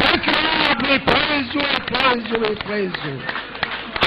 Thank you Lord, we praise you, we praise you, we praise you।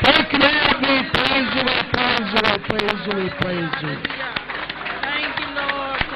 Thank you Lord, we praise you, we praise you, we praise you, we praise you। Thank you, Lord.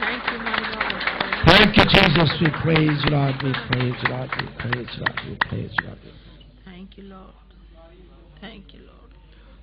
Thank you, my Lord. Thank you Jesus, we praise you Lord, we praise you Lord, we praise you Lord, we praise you Lord। Thank you, Lord. Thank you, Lord.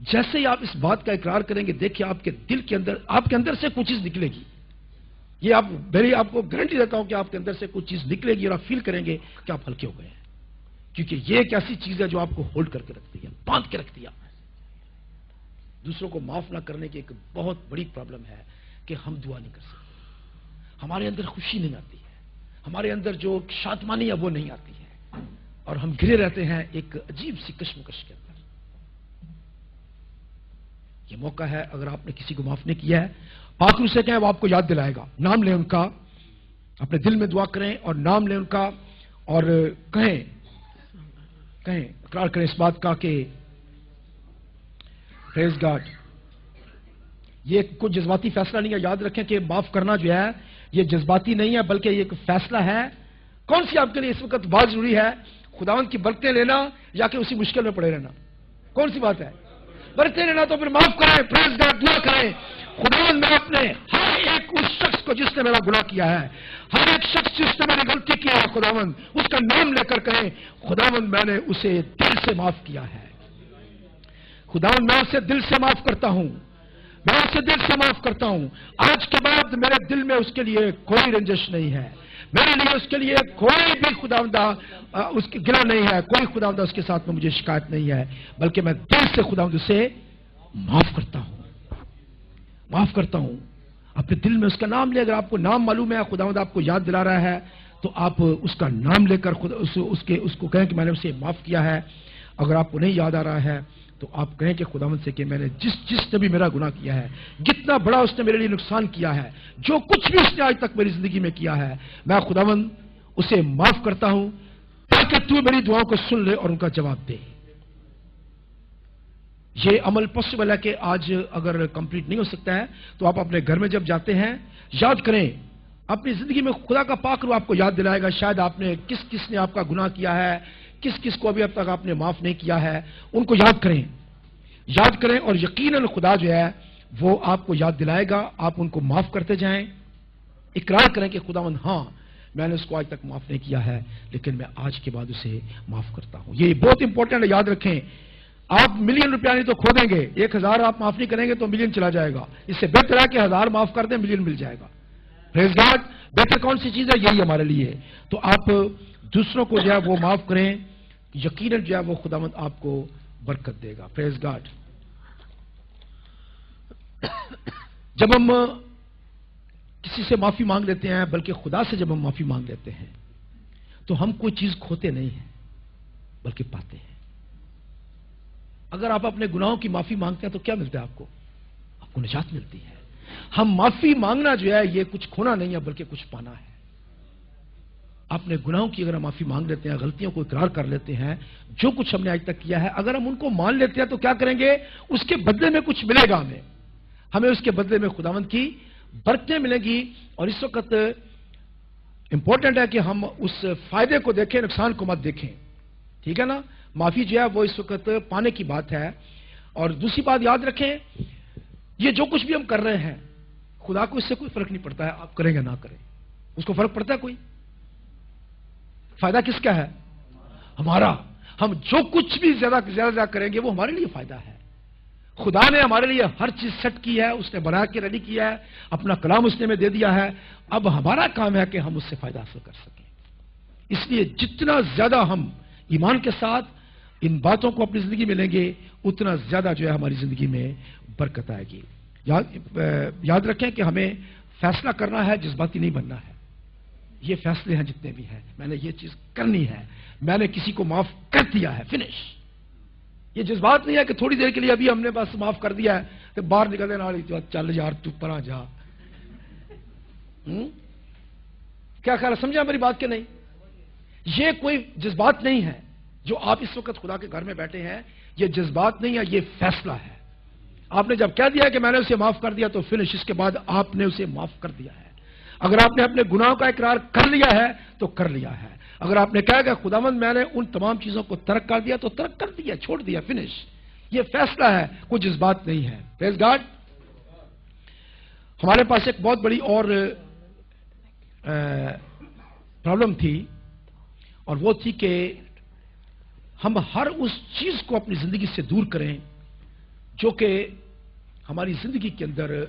جیسے ہی آپ اس بات کا اقرار کریں گے، دیکھیں آپ کے دل کے اندر، آپ کے اندر سے کچھ چیز نکلے گی. یہ میری آپ کو گارنٹی دیتا ہوں کہ آپ کے اندر سے کچھ چیز نکلے گی اور آپ فیل کریں گے کہ آپ ہلکے ہو گئے ہیں. کیونکہ یہ ایک ایسی چیز ہے جو آپ کو ہولڈ کر کے رکھتی ہے، باندھ کے رکھتی ہے. دوسروں کو معاف نہ کرنے کی ایک بہت بڑی پرابلم ہے کہ ہم دعا نہیں کر سکتے. ہمارے اندر خوشی نہیں آتی ہے، ہمارے اندر جو شادمانی ہے وہ نہیں آتی ہے، اور ہم گھرے رہتے ہیں ایک عجیب سی کشمکش کے اندر. یہ موقع ہے، اگر آپ نے کسی کو معاف نہیں کیا ہے، پاک روح سے کہیں، وہ آپ کو یاد دلائے گا. نام لیں ان کا، اپنے دل میں دعا کریں اور نام لیں ان کا، اور کہیں اقرار کریں اس بات کا کہ پریز گاڈ. یہ کوئی جذباتی فیصلہ نہیں ہے. یاد رکھیں کہ معاف کرنا جو ہے یہ جذباتی نہیں ہے، بلکہ یہ ایک فیصلہ ہے. کون سی آپ کے لیے اس وقت بات ضروری ہے؟ خداوند کی برکتیں لینا یا کہ اسی مشکل میں پڑے رہنا؟ کون سی بات ہے؟ برکتیں لینا. تو پھر معاف کریں، پریز گاڈ، دعا کریں. خداوند میں اپنے ہر ایک اس شخص کو جس نے میرا گناہ کیا ہے، ہر ایک شخص جس نے میری غلطی کی ہے، خداوند اس کا نام لے کر کہیں، خداوند میں نے اسے دل سے معاف کیا ہے. خداوند میں اسے دل سے معاف کرتا ہوں، میں اسے دل سے معاف کرتا ہوں. آج کے بعد میرے دل میں اس کے لیے کوئی رنجش نہیں ہے، میرے لیے اس کے لیے کوئی بھی خداوندہ اس کی گلہ نہیں ہے، کوئی خداوندہ اس کے ساتھ میں مجھے شکایت نہیں ہے، بلکہ میں دل سے خداوند سے معاف کرتا ہوں، معاف کرتا ہوں. اپنے دل میں اس کا نام لے. اگر آپ کو نام معلوم ہے، خداوند آپ کو یاد دلا رہا ہے، تو آپ اس کا نام لے کر اس کو کہیں کہ میں نے اسے معاف کیا ہے. اگر آپ کو نہیں یاد آ رہا ہے تو آپ کہیں کہ خداوند سے کہ میں نے جس نے بھی میرا گناہ کیا ہے، جتنا بڑا اس نے میرے لیے نقصان کیا ہے، جو کچھ بھی اس نے آج تک میری زندگی میں کیا ہے، میں خداوند اسے معاف کرتا ہوں، تاکہ تو میری دعاؤں کو سن لے اور ان کا جواب دے. یہ عمل پاسبل ہے کہ آج اگر کمپلیٹ نہیں ہو سکتا ہے تو آپ اپنے گھر میں جب جاتے ہیں یاد کریں. اپنی زندگی میں خدا کا پاک روح آپ کو یاد دلائے گا شاید آپ نے کس نے آپ کا گناہ کیا ہے، کس کو ابھی اب تک آپ نے معاف نہیں کیا ہے. ان کو یاد کریں اور یقیناً خدا جو ہے وہ آپ کو یاد دلائے گا. آپ ان کو معاف کرتے جائیں، اقرار کریں کہ خداوند ہاں میں نے اس کو آج تک معاف نہیں کیا ہے، لیکن میں آج کے بعد اسے معاف کرتا ہوں. یہ بہت امپورٹنٹ ہے. یاد رکھیں، آپ ملین روپیہ نہیں تو کھو دیں گے، 1000 آپ معاف نہیں کریں گے تو ملین چلا جائے گا. اس سے بہتر ہے کہ 1000 معاف کر دیں، ملین مل جائے گا. پریز گاڈ. بہتر کون سی چیز ہے؟ یہی ہمارے لیے. تو آپ دوسروں کو جو ہے وہ معاف کریں، یقیناً جو ہے وہ خداوند آپ کو برکت دے گا. پریز گاڈ. جب ہم کسی سے معافی مانگ لیتے ہیں، بلکہ خدا سے جب ہم معافی مانگ لیتے ہیں، تو ہم کوئی چیز کھوتے نہیں ہیں بلکہ پاتے ہیں. اگر آپ اپنے گناہوں کی معافی مانگتے ہیں تو کیا ملتا ہے آپ کو نجات ملتی ہے. ہم معافی مانگنا جو ہے یہ کچھ کھونا نہیں ہے بلکہ کچھ پانا ہے. اپنے گناہوں کی اگر ہم معافی مانگ لیتے ہیں، غلطیوں کو اقرار کر لیتے ہیں، جو کچھ ہم نے آج تک کیا ہے، اگر ہم ان کو مان لیتے ہیں تو کیا کریں گے؟ اس کے بدلے میں کچھ ملے گا. ہمیں اس کے بدلے میں خداوند کی برکتیں ملیں گی. اور اس وقت امپورٹنٹ ہے کہ ہم اس فائدے کو دیکھیں، نقصان کو مت دیکھیں. ٹھیک ہے نا؟ معافی جو ہے وہ اس وقت پانے کی بات ہے. اور دوسری بات یاد رکھیں، یہ جو کچھ بھی ہم کر رہے ہیں خدا کو اس سے کوئی فرق نہیں پڑتا ہے آپ کریں یا نہ کریں. اس کو فرق پڑتا ہے کوئی؟ فائدہ کس کا ہے؟ ہمارا. ہم جو کچھ بھی زیادہ کریں گے وہ ہمارے لیے فائدہ ہے. خدا نے ہمارے لیے ہر چیز سیٹ کی ہے، اس نے بنا کے ریڈی کیا ہے، اپنا کلام اس نے ہمیں دے دیا ہے. اب ہمارا کام ہے کہ ہم اس سے فائدہ حاصل کر سکیں. اس لیے جتنا زیادہ ہم ایمان کے ساتھ ان باتوں کو اپنی زندگی میں لیں گے، اتنا زیادہ جو ہے ہماری زندگی میں برکت آئے گی. یاد رکھیں کہ ہمیں فیصلہ کرنا ہے، جذباتی نہیں بننا ہے. یہ فیصلے ہیں جتنے بھی ہیں، میں نے یہ چیز کرنی ہے، میں نے کسی کو معاف کر دیا ہے، فنش. یہ جذبات نہیں ہے کہ تھوڑی دیر کے لیے ابھی ہم نے بس معاف کر دیا ہے تو باہر نکل دینا، چل یار تو پرا جا. کیا خیال ہے؟ سمجھا میری بات کہ نہیں؟ یہ کوئی جذبات نہیں ہے جو آپ اس وقت خدا کے گھر میں بیٹھے ہیں. یہ جذبات نہیں ہے، یہ فیصلہ ہے. آپ نے جب کہہ دیا کہ میں نے اسے معاف کر دیا تو فنش. اس کے بعد آپ نے اسے معاف کر دیا ہے. اگر آپ نے اپنے گناہوں کا اقرار کر لیا ہے تو کر لیا ہے. اگر آپ نے کہا کہ خداوند میں نے ان تمام چیزوں کو ترک کر دیا تو ترک کر دیا، چھوڑ دیا، فنش. یہ فیصلہ ہے، کوئی جذبات نہیں ہے. پریز گاڈ. ہمارے پاس ایک بہت بڑی اور پرابلم تھی، اور وہ تھی کہ ہم ہر اس چیز کو اپنی زندگی سے دور کریں جو کہ ہماری زندگی کے اندر